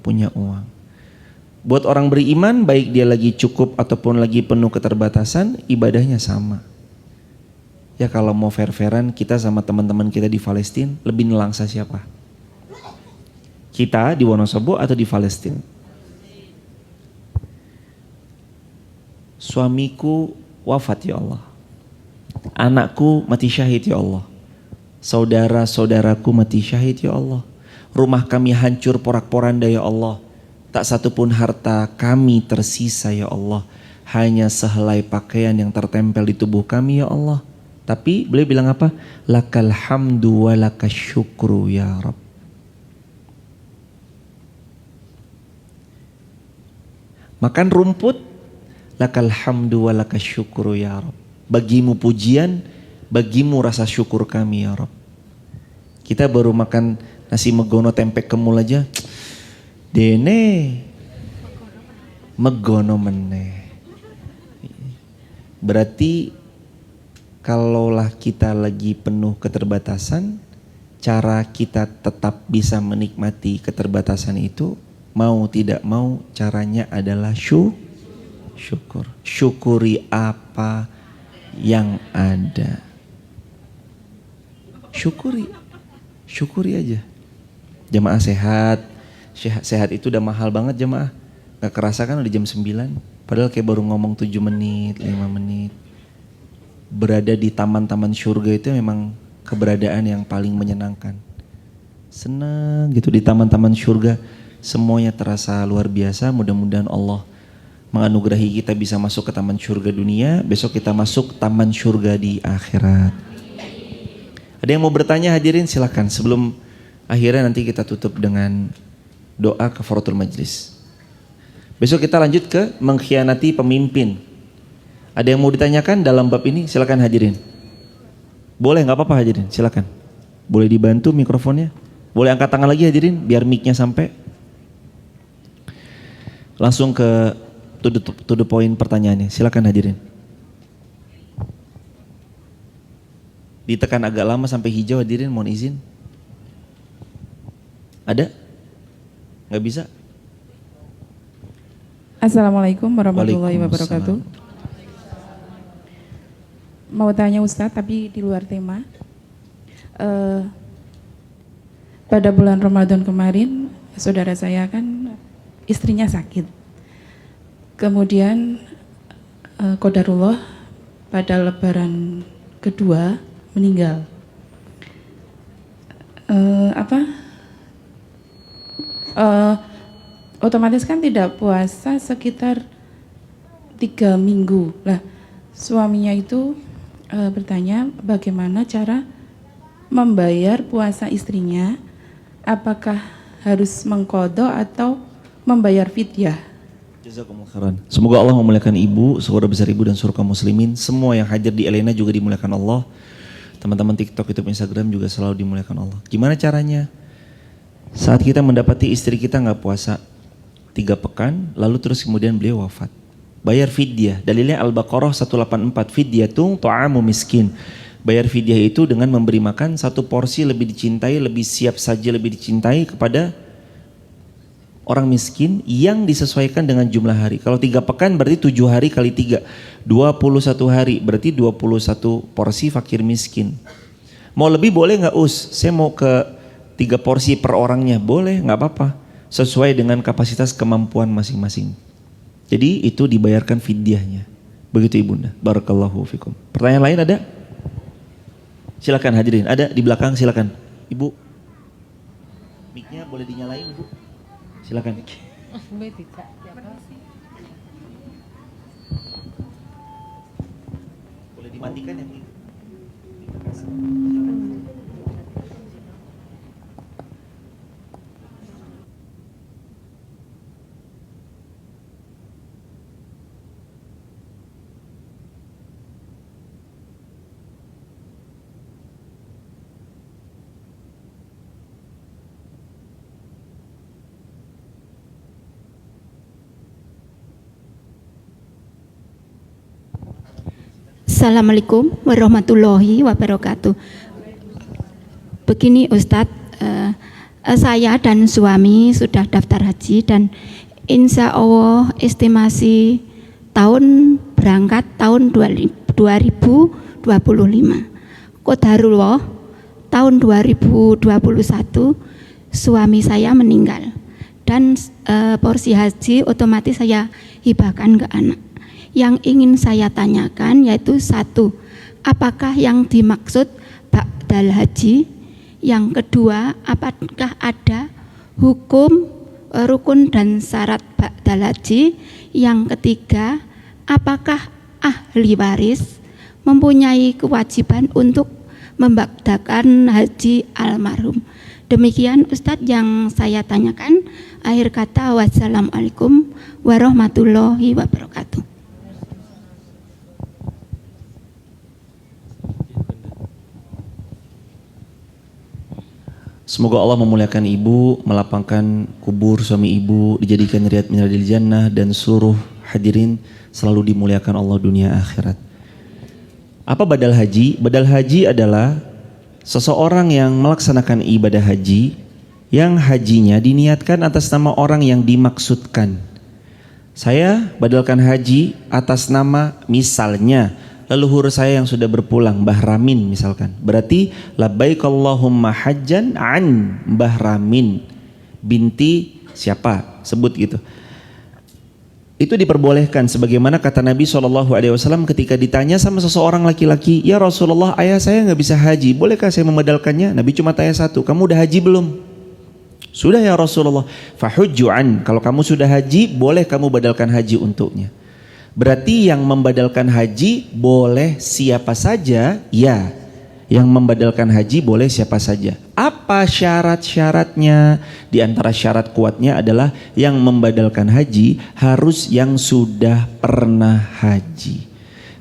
punya uang. Buat orang beriman, baik dia lagi cukup ataupun lagi penuh keterbatasan, ibadahnya sama. Ya kalau mau fair-fairan, kita sama teman-teman kita di Palestina lebih nelangsa siapa? Kita di Wonosobo atau di Palestina? Suamiku wafat ya Allah. Anakku mati syahid ya Allah. Saudara-saudaraku mati syahid ya Allah. Rumah kami hancur porak-poranda ya Allah. Tak satupun harta kami tersisa ya Allah. Hanya sehelai pakaian yang tertempel di tubuh kami ya Allah. Tapi beliau bilang apa? Lakal hamdu wa lakas syukru ya Rabb. Makan rumput, lakal hamdu wa lakas syukru ya Rabb. Bagimu pujian, bagimu rasa syukur kami ya Rabb. Kita baru makan nasi megono tempe kemul aja, dene megono meneh. Berarti kalaulah kita lagi penuh keterbatasan, cara kita tetap bisa menikmati keterbatasan itu, mau tidak mau caranya adalah syukur. Syukuri apa yang ada. Syukuri aja. Jemaah sehat itu udah mahal banget jemaah. Gak kerasa kan udah jam 9, padahal kayak baru ngomong 7 menit, 5 menit. Berada di taman-taman surga itu memang keberadaan yang paling menyenangkan. Senang gitu di taman-taman surga, semuanya terasa luar biasa. Mudah-mudahan Allah menganugerahi kita bisa masuk ke taman surga dunia, besok kita masuk taman surga di akhirat. Ada yang mau bertanya hadirin silakan sebelum akhirnya nanti kita tutup dengan doa kafaratul majlis. Besok kita lanjut ke mengkhianati pemimpin. Ada yang mau ditanyakan dalam bab ini silakan hadirin. Boleh nggak apa-apa hadirin silakan. Boleh dibantu mikrofonnya. Boleh angkat tangan lagi hadirin biar mic-nya sampai. Langsung ke to the point pertanyaannya. Silakan hadirin. Ditekan agak lama sampai hijau hadirin, mohon izin. Ada? Nggak bisa? Assalamualaikum warahmatullahi wabarakatuh. Mau tanya Ustadz tapi di luar tema. Pada bulan Ramadan kemarin saudara saya kan istrinya sakit. Kemudian qadarullah pada lebaran kedua meninggal. Otomatis kan tidak puasa sekitar 3 minggu. Lah, suaminya itu bertanya bagaimana cara membayar puasa istrinya, apakah harus mengqadha atau membayar fidyah? Jazakumullah khairan. Semoga Allah memuliakan ibu, saudara besar ibu dan seluruh kaum muslimin. Semua yang hadir di Elena juga dimuliakan Allah. Teman-teman TikTok, YouTube, Instagram juga selalu dimuliakan Allah. Gimana caranya? Saat kita mendapati istri kita nggak puasa 3 pekan, lalu terus kemudian beliau wafat. Bayar fidyah. Dalilnya Al-Baqarah 184. Fidyatun ta'amu miskin. Bayar fidyah itu dengan memberi makan 1 porsi lebih dicintai, lebih siap saja lebih dicintai kepada orang miskin yang disesuaikan dengan jumlah hari. Kalau 3 pekan berarti 7 hari kali 3. 21 hari berarti 21 porsi fakir miskin. Mau lebih boleh nggak Saya mau ke 3 porsi per orangnya. Boleh, nggak apa-apa. Sesuai dengan kapasitas kemampuan masing-masing. Jadi itu dibayarkan fidyahnya. Begitu ibunda. Barakallahu fikum. Pertanyaan lain ada? Silakan hadirin. Ada di belakang silakan. Ibu. Mic-nya boleh dinyalain ibu. Silakan. Boleh dimatikan ya? Assalamualaikum warahmatullahi wabarakatuh. Begini Ustadz, Saya dan suami sudah daftar haji dan insya Allah estimasi tahun berangkat tahun 2025. Qadarullah tahun 2021 suami saya meninggal dan porsi haji otomatis saya hibahkan ke anak. Yang ingin saya tanyakan yaitu satu, apakah yang dimaksud ba'dal haji? Yang kedua, apakah ada hukum rukun dan syarat ba'dal haji? Yang ketiga, apakah ahli waris mempunyai kewajiban untuk membagdakan haji almarhum? Demikian Ustadz yang saya tanyakan. Akhir kata, wassalamualaikum warahmatullahi wabarakatuh. Semoga Allah memuliakan ibu, melapangkan kubur suami ibu, dijadikan riyad minadil jannah, dan suruh hadirin selalu dimuliakan Allah dunia akhirat. Apa badal haji? Badal haji adalah seseorang yang melaksanakan ibadah haji yang hajinya diniatkan atas nama orang yang dimaksudkan. Saya badalkan haji atas nama misalnya leluhur saya yang sudah berpulang, Mbah Ramin misalkan. Berarti labbaik Allahumma hajjan an Mbah Ramin binti siapa? Sebut gitu. Itu diperbolehkan sebagaimana kata Nabi SAW ketika ditanya sama seseorang laki-laki, ya Rasulullah, ayah saya nggak bisa haji, bolehkah saya membadalkannya? Nabi cuma tanya satu, kamu udah haji belum? Sudah ya Rasulullah. Fahujju an, kalau kamu sudah haji, boleh kamu badalkan haji untuknya. Berarti yang membadalkan haji boleh siapa saja, ya. Yang membadalkan haji boleh siapa saja. Apa syarat-syaratnya? Di antara syarat kuatnya adalah yang membadalkan haji harus yang sudah pernah haji.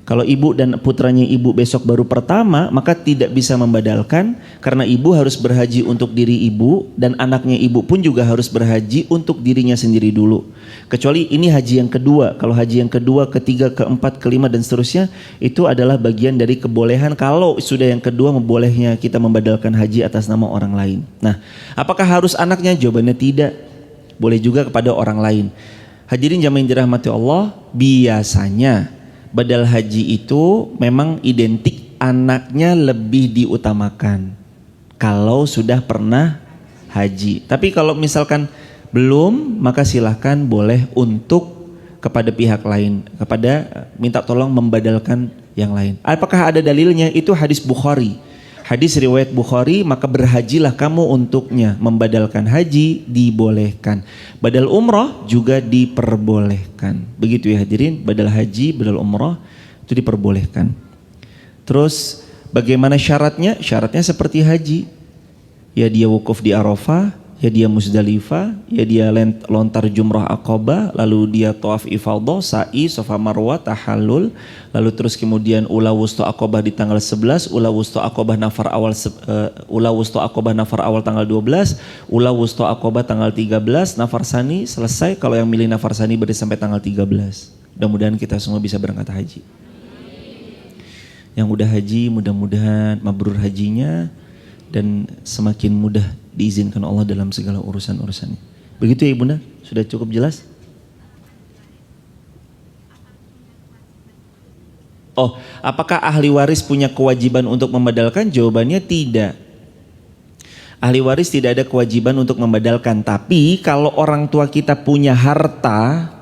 Kalau ibu dan putranya ibu besok baru pertama, maka tidak bisa membadalkan karena ibu harus berhaji untuk diri ibu dan anaknya ibu pun juga harus berhaji untuk dirinya sendiri dulu. Kecuali ini haji yang kedua. Kalau haji yang kedua, ketiga, keempat, kelima dan seterusnya itu adalah bagian dari kebolehan. Kalau sudah yang kedua, bolehnya kita membadalkan haji atas nama orang lain. Nah, apakah harus anaknya? Jawabannya tidak. Boleh juga kepada orang lain. Hadirin jamaah yang dirahmati Allah, biasanya badal haji itu memang identik anaknya lebih diutamakan kalau sudah pernah haji. Tapi kalau misalkan belum, maka silahkan boleh untuk kepada pihak lain, kepada minta tolong membadalkan yang lain. Apakah ada dalilnya? Itu hadis Bukhari. Hadis riwayat Bukhari, maka berhajilah kamu untuknya. Membadalkan haji dibolehkan. Badal umrah juga diperbolehkan. Begitu ya hadirin, badal haji, badal umrah itu diperbolehkan. Terus bagaimana syaratnya? Syaratnya seperti haji. Ya dia wukuf di Arafah, ya dia Muzdalifah, ya dia lontar jumrah Aqabah, lalu dia tawaf ifadhah, sa'i, Safa Marwah, tahallul, lalu terus kemudian ula wusta Aqabah di tanggal 11, ula wusta Aqabah nafar awal tanggal 12, ula wusta Aqabah tanggal 13, nafar sani selesai. Kalau yang milih nafar sani berarti sampai tanggal 13. Mudah-mudahan kita semua bisa berangkat haji. Yang udah haji mudah-mudahan mabrur hajinya dan semakin mudah diizinkan Allah dalam segala urusan-urusannya. Begitu ya Ibunda? Sudah cukup jelas? Oh, apakah ahli waris punya kewajiban untuk membadalkan? Jawabannya tidak. Ahli waris tidak ada kewajiban untuk membadalkan. Tapi kalau orang tua kita punya harta,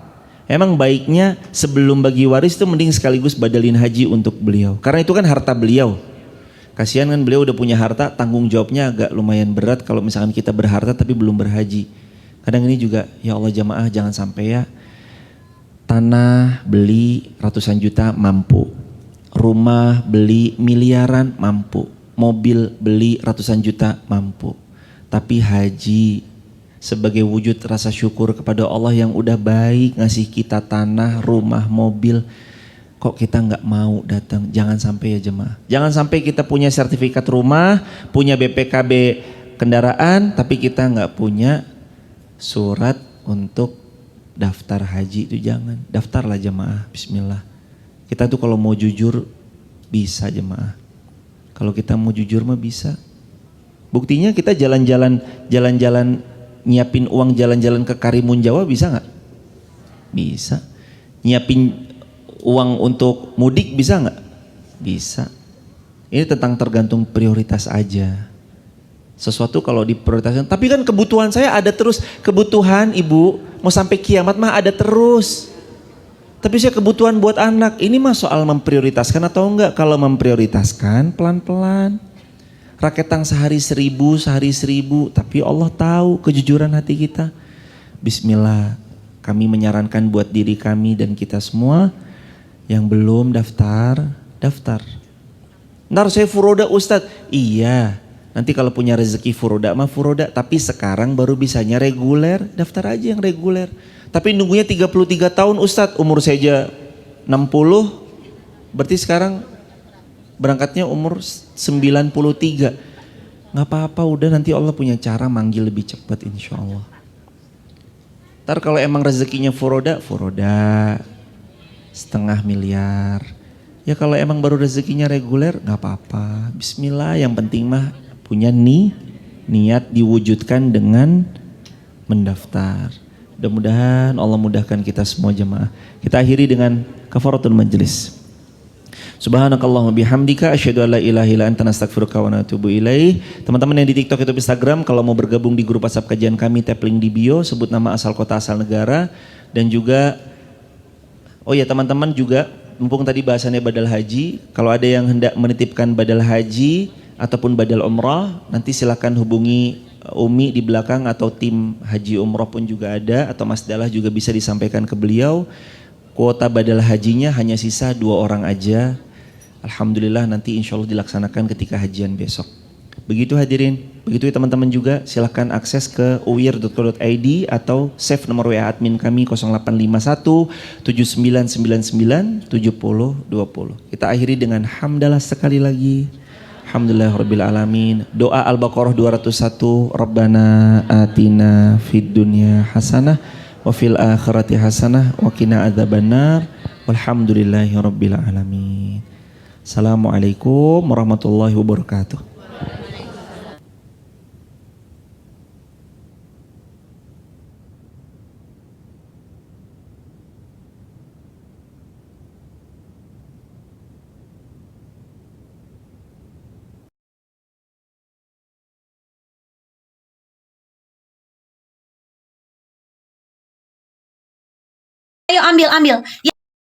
emang baiknya sebelum bagi waris itu mending sekaligus badalin haji untuk beliau. Karena itu kan harta beliau. Kasihan kan beliau udah punya harta, tanggung jawabnya agak lumayan berat kalau misalkan kita berharta tapi belum berhaji. Kadang ini juga, ya Allah jamaah jangan sampai ya. Tanah beli ratusan juta mampu. Rumah beli miliaran mampu. Mobil beli ratusan juta mampu. Tapi haji sebagai wujud rasa syukur kepada Allah yang udah baik ngasih kita tanah, rumah, mobil. Kok kita nggak mau datang? Jangan sampai ya jemaah. Jangan sampai kita punya sertifikat rumah, punya BPKB kendaraan, tapi kita nggak punya surat untuk daftar haji. Itu jangan. Daftarlah jemaah. Bismillah. Kita tuh kalau mau jujur bisa jemaah. Kalau kita mau jujur mah bisa. Buktinya kita jalan-jalan nyiapin uang jalan-jalan ke Karimun Jawa bisa nggak? Bisa. Nyiapin uang untuk mudik bisa nggak? Bisa. Ini tentang tergantung prioritas aja. Sesuatu kalau diprioritaskan, tapi kan kebutuhan saya ada terus. Kebutuhan ibu mau sampai kiamat mah ada terus. Tapi saya kebutuhan buat anak, ini mah soal memprioritaskan atau enggak. Kalau memprioritaskan pelan-pelan. Raketang sehari 1000, tapi Allah tahu kejujuran hati kita. Bismillah, kami menyarankan buat diri kami dan kita semua yang belum daftar. Ntar saya furoda Ustadz, iya. Nanti kalau punya rezeki furoda mah furoda, tapi sekarang baru bisanya reguler, daftar aja yang reguler. Tapi nunggunya 33 tahun Ustadz, umur saya aja 60, berarti sekarang berangkatnya umur 93. Nggak apa-apa, udah nanti Allah punya cara manggil lebih cepat insya Allah. Ntar kalau emang rezekinya furoda, setengah miliar. Ya kalau emang baru rezekinya reguler nggak apa-apa. Bismillah, yang penting mah punya niat diwujudkan dengan mendaftar. Mudah-mudahan Allah mudahkan kita semua jemaah. Kita akhiri dengan kafaratul majlis. Subhanakallahumma bihamdika asyhadu an la ilaha illa anta nastaghfiruka wa natubu ilaih. Teman-teman yang di TikTok, YouTube, Instagram, kalau mau bergabung di grup WhatsApp kajian kami, tap link di bio, sebut nama, asal kota, asal negara, dan juga oh ya teman-teman juga, mumpung tadi bahasannya badal haji, kalau ada yang hendak menitipkan badal haji ataupun badal umrah, nanti silakan hubungi Umi di belakang atau tim haji umrah pun juga ada, atau Mas Dalah juga bisa disampaikan ke beliau. Kuota badal hajinya hanya sisa 2 orang aja. Alhamdulillah nanti insya Allah dilaksanakan ketika hajian besok. Begitu hadirin, begitu ya teman-teman juga, silahkan akses ke uwir.co.id atau save nomor WA admin kami 0851 7999 7020. Kita akhiri dengan hamdalah sekali lagi. Alhamdulillahirabbil alamin. Doa Al-Baqarah 201, Rabbana atina fid dunya hasanah wa fil akhirati hasanah wa qina adzabannar. Walhamdulillahirabbil alamin. Assalamualaikum warahmatullahi wabarakatuh. Ayo ambil.